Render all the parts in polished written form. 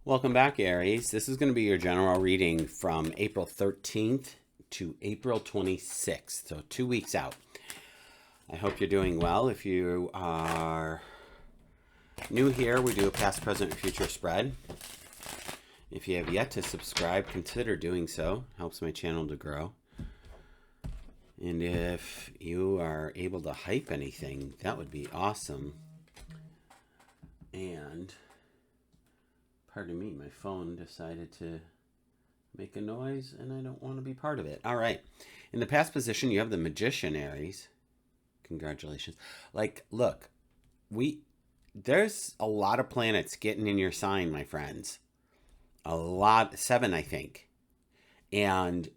Welcome back, Aries. This is going to be your general reading from April 13th to April 26th, so 2 weeks out. I hope you're doing well. If you are new here, we do a past, present, and future spread. If you have yet to subscribe, consider doing so. Helps my channel to grow. And if you are able to hype anything, that would be awesome. And pardon me, my phone decided to make a noise and I don't want to be part of it. All right. In the past position, you have the Magician, Aries. Congratulations. Like, look, there's a lot of planets getting in your sign, my friends. A lot, 7, I think. And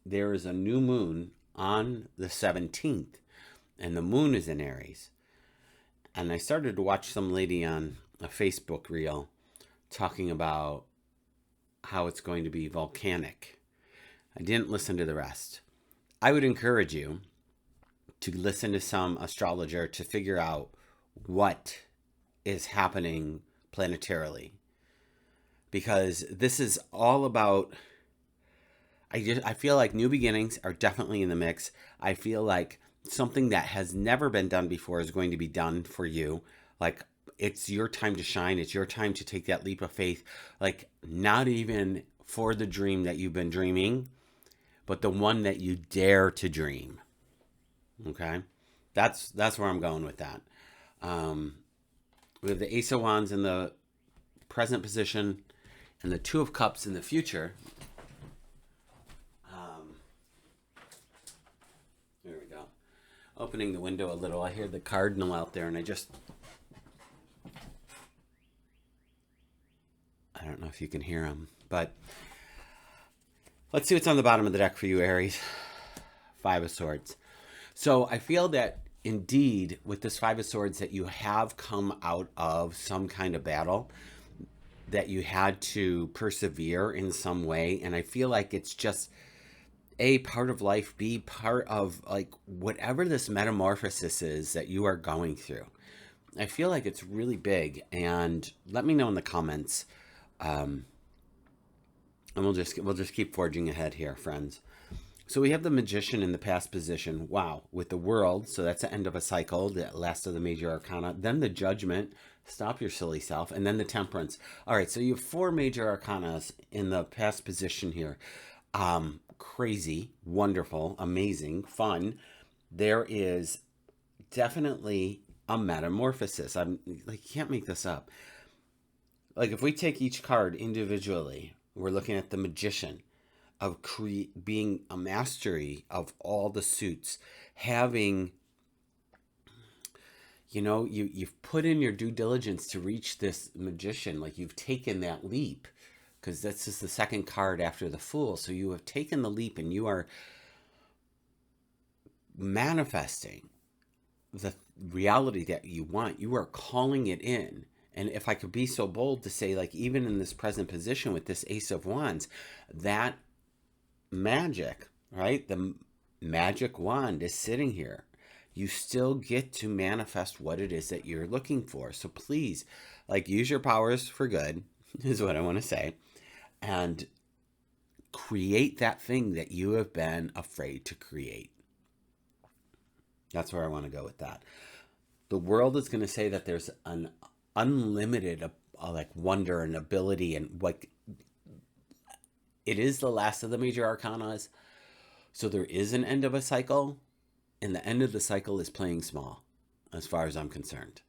there is a new moon on the 17th, and the moon is in Aries. And I started to watch some lady on a Facebook reel talking about how it's going to be volcanic. I didn't listen to the rest. I would encourage you to listen to some astrologer to figure out what is happening planetarily. Because this is all about, I feel like new beginnings are definitely in the mix. I feel like something that has never been done before is going to be done for you. Like, it's your time to shine. It's your time to take that leap of faith. Like, not even for the dream that you've been dreaming, but the one that you dare to dream. Okay? That's where I'm going with that. We have the Ace of Wands in the present position and the Two of Cups in the future. There we go. Opening the window a little. I hear the cardinal out there and I don't know if you can hear him, but let's see what's on the bottom of the deck for you, Aries. 5 of Swords. So I feel that indeed with this 5 of Swords that you have come out of some kind of battle, that you had to persevere in some way. And I feel like it's just A, part of life, B, part of like whatever this metamorphosis is that you are going through. I feel like it's really big, and let me know in the comments. And we'll just keep forging ahead here, friends. So we have the Magician in the past position. Wow, with the World. So that's the end of a cycle, the last of the major arcana. Then the Judgment. Stop your silly self. And then the Temperance. All right, so you have 4 major arcanas in the past position here. Crazy, wonderful, amazing, fun. There is definitely a metamorphosis. I'm like, you can't make this up. Like, if we take each card individually, we're looking at the Magician of being a mastery of all the suits, having, you've put in your due diligence to reach this Magician. Like, you've taken that leap, because this is the second card after the Fool. So you have taken the leap and you are manifesting the reality that you want. You are calling it in. And if I could be so bold to say, like, even in this present position with this Ace of Wands, that magic, right? The magic wand is sitting here. You still get to manifest what it is that you're looking for. So please, like, use your powers for good, is what I want to say, and create that thing that you have been afraid to create. That's where I want to go with that. The World is going to say that there's an unlimited like wonder and ability, and like, it is the last of the major arcanas. So there is an end of a cycle, and the end of the cycle is playing small, as far as I'm concerned.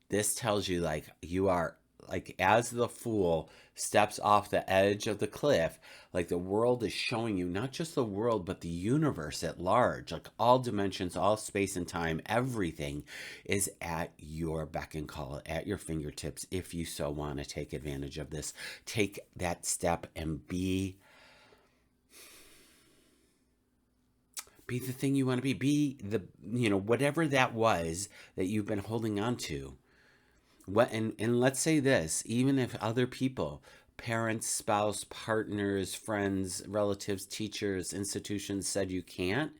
This tells you, like, you are, like, as the Fool steps off the edge of the cliff, like, the World is showing you not just the world, but the universe at large, like all dimensions, all space and time, everything is at your beck and call, at your fingertips. If you so want to take advantage of this, take that step and be the thing you want to be. Be the, whatever that was that you've been holding on to. And let's say this, even if other people, parents, spouse, partners, friends, relatives, teachers, institutions said you can't,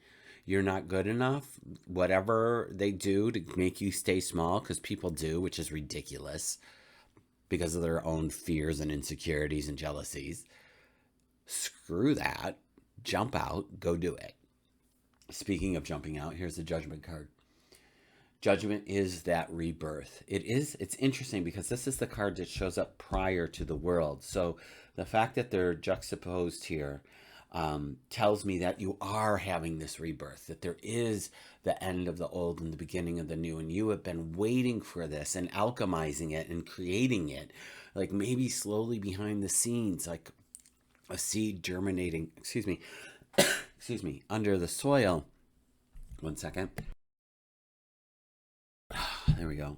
you're not good enough, whatever they do to make you stay small, because people do, which is ridiculous. because of their own fears and insecurities and jealousies. Screw that. Jump out. Go do it. Speaking of jumping out, here's the Judgment card. Judgment is that rebirth. It's interesting because this is the card that shows up prior to the world. So the fact that they're juxtaposed here tells me that you are having this rebirth, that there is the end of the old and the beginning of the new, and you have been waiting for this and alchemizing it and creating it, like maybe slowly behind the scenes, like a seed germinating, excuse me, under the soil. One second. There we go.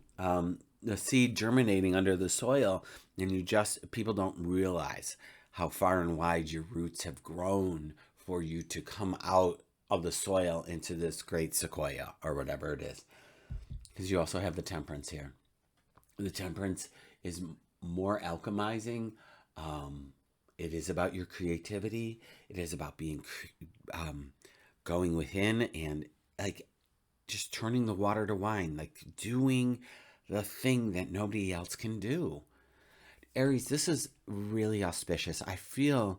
The seed germinating under the soil, and people don't realize how far and wide your roots have grown for you to come out of the soil into this great sequoia or whatever it is. Because you also have the Temperance here. The Temperance is more alchemizing. It is about your creativity. It is about being going within and like just turning the water to wine, like doing the thing that nobody else can do. Aries, this is really auspicious. I feel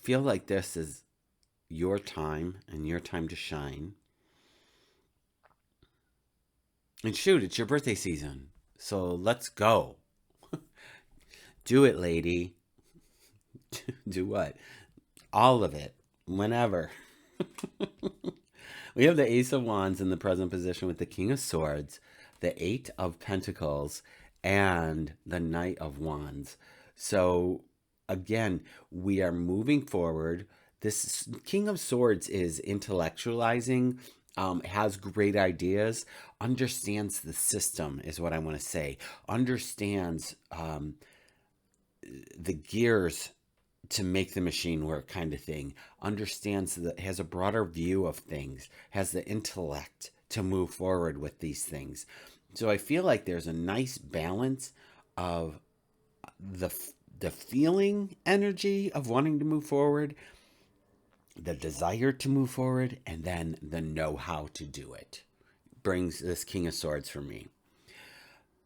like this is your time and your time to shine. And shoot, it's your birthday season. So let's go. Do it, lady. Do what? All of it. Whenever. We have the Ace of Wands in the present position with the King of Swords, the Eight of Pentacles, and the Knight of Wands. So, again, we are moving forward. This King of Swords is intellectualizing, has great ideas, understands the system, is what I want to say. Understands the gears to make the machine work, kind of thing. Understands that, has a broader view of things, has the intellect to move forward with these things. So I feel like there's a nice balance of the feeling energy of wanting to move forward, the desire to move forward, and then the know-how to do it. Brings this King of Swords for me.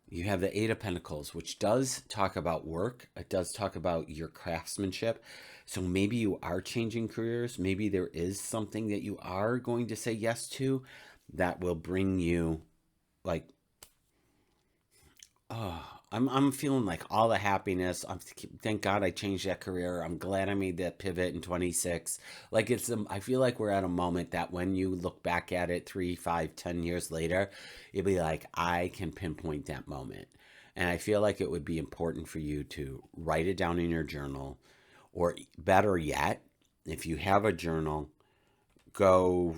You have the Eight of Pentacles, which does talk about work. It does talk about your craftsmanship. So maybe you are changing careers. Maybe there is something that you are going to say yes to that will bring you, like, oh, I'm feeling like all the happiness. Thank God I changed that career. I'm glad I made that pivot in 26. Like I feel like we're at a moment that when you look back at it 3, 5, 10 years later, you'll be like, I can pinpoint that moment. And I feel like it would be important for you to write it down in your journal, or better yet, if you have a journal, go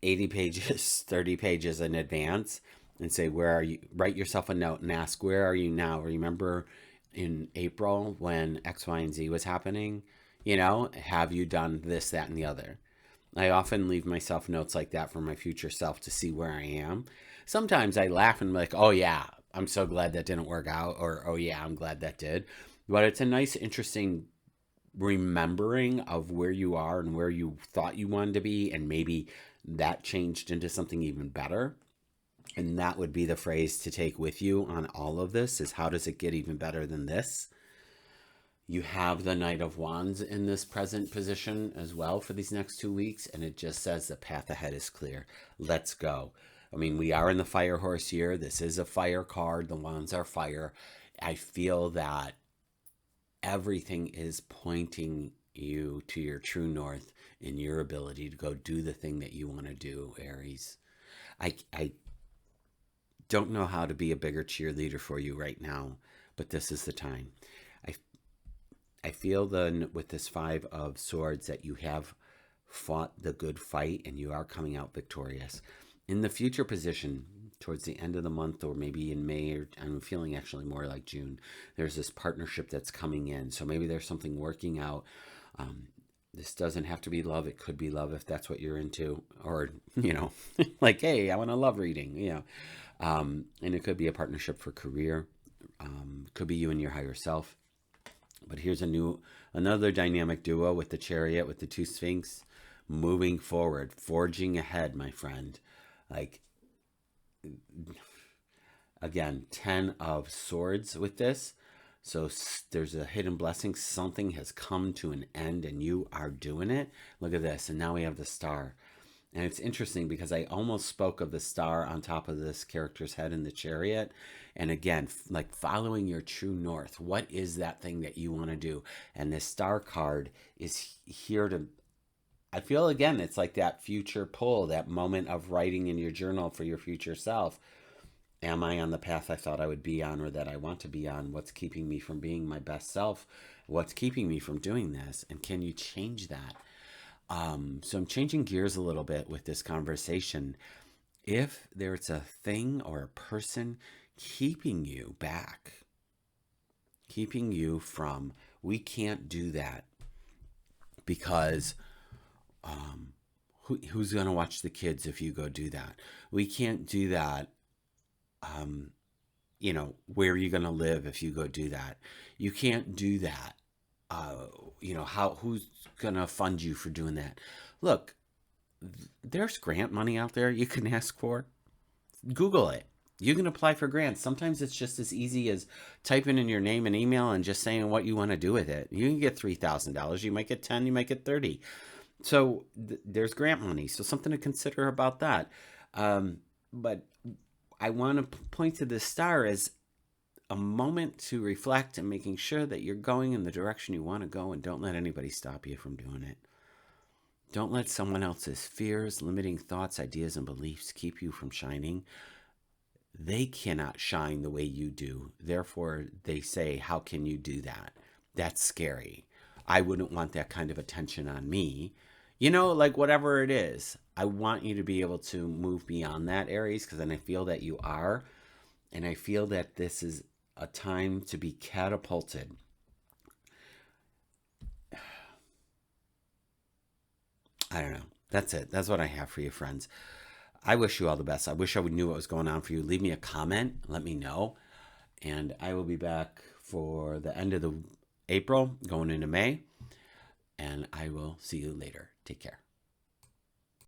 80 pages, 30 pages in advance and say, where are you? Write yourself a note and ask, where are you now? Remember in April when X, Y, and Z was happening? You know, have you done this, that, and the other? I often leave myself notes like that for my future self to see where I am. Sometimes I laugh and I'm like, oh yeah, I'm so glad that didn't work out, or oh yeah, I'm glad that did. But it's a nice, interesting remembering of where you are and where you thought you wanted to be, and maybe that changed into something even better. And that would be the phrase to take with you on all of this, is how does it get even better than this? You have the Knight of Wands in this present position as well for these next 2 weeks, and it just says the path ahead is clear. Let's go. I mean, we are in the Fire Horse here. This is a fire card. The wands are fire. I feel that everything is pointing you to your true north in your ability to go do the thing that you want to do, Aries. I don't know how to be a bigger cheerleader for you right now, but this is the time. I feel with this Five of Swords that you have fought the good fight and you are coming out victorious. In the future position, towards the end of the month, or maybe in May, or I'm feeling actually more like June, there's this partnership that's coming in. So maybe there's something working out. This doesn't have to be love. It could be love if that's what you're into, or, you know, like, hey, I want a love reading, you know. And it could be a partnership for career. Could be you and your higher self. But here's another dynamic duo with the Chariot, with the two Sphinx, moving forward, forging ahead, my friend. Like, again, 10 of swords with this. So there's a hidden blessing. Something has come to an end and you are doing it. Look at this. And now we have the star. And it's interesting because I almost spoke of the star on top of this character's head in the chariot. And again, like following your true north. What is that thing that you want to do? And this star card is here to, I feel again, it's like that future pull, that moment of writing in your journal for your future self. Am I on the path I thought I would be on or that I want to be on? What's keeping me from being my best self? What's keeping me from doing this? And can you change that? So I'm changing gears a little bit with this conversation. If there's a thing or a person keeping you back, keeping you from, we can't do that because who's going to watch the kids if you go do that? We can't do that. Where are you going to live if you go do that? You can't do that. Who's going to fund you for doing that? Look, there's grant money out there you can ask for. Google it. You can apply for grants. Sometimes it's just as easy as typing in your name and email and just saying what you want to do with it. You can get $3,000. You might get 10. You might get 30. So there's grant money. So something to consider about that. But I want to point to this star as a moment to reflect and making sure that you're going in the direction you want to go, and don't let anybody stop you from doing it. Don't let someone else's fears, limiting thoughts, ideas, and beliefs keep you from shining. They cannot shine the way you do. Therefore, they say, how can you do that? That's scary. I wouldn't want that kind of attention on me. Like whatever it is, I want you to be able to move beyond that, Aries, because then I feel that you are. And I feel that this is a time to be catapulted. I don't know. That's it. That's what I have for you, friends. I wish you all the best. I wish I knew what was going on for you. Leave me a comment. Let me know. And I will be back for the end of the April, going into May. And I will see you later. Take care.